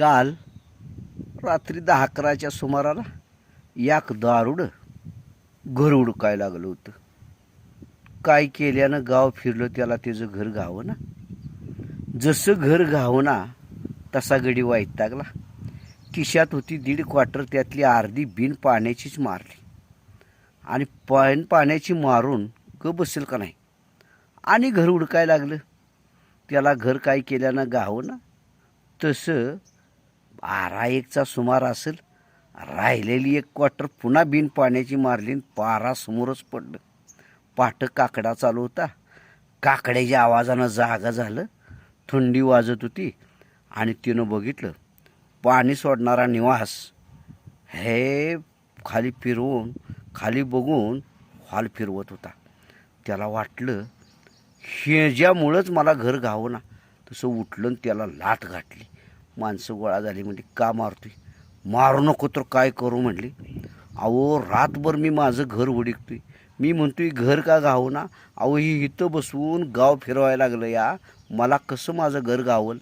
काल रात्री 10-11च्या सुमाराला एक दारुड घर उडकायला लागलं होतं. काय केल्यानं गाव फिरलं त्याला त्याचं घर गावना. जसं घर गावना तसा गडी वैतागला. खिशात होती 1.5 क्वार्टर, त्यातली अर्धी बिन पाण्याचीच मारली. आणि पाण्याची मारून बसेल का नाही, आणि घर उडकायला लागलं. त्याला घर काय केल्यानं गावना. तसं 12-1चा सुमार असेल, राहिलेली 1 क्वार्टर पुन्हा बिन पाण्याची मारली. पारा समोरच पडलं. पाठ काकडा चालू होता. काकड्याच्या आवाजानं जागा झालं. थंडी वाजत होती आणि तिनं बघितलं पाणी सोडणारा निवास हे खाली फिरवून खाली बघून हॉल फिरवत होता. त्याला वाटलं ह्याच्यामुळंच मला घर गावना. तसं उठलं आणि त्याला लाथ घातली. माणसं गोळा झाली. म्हणजे का मारतोय, मारू नको तर काय करू म्हणली. अहो रातभर मी माझं घर उडकतोय, मी म्हणतोय घर का गावना. अहो ही इथं बसवून गाव फिरवायला लागलं या, मला कसं माझं घर गावल.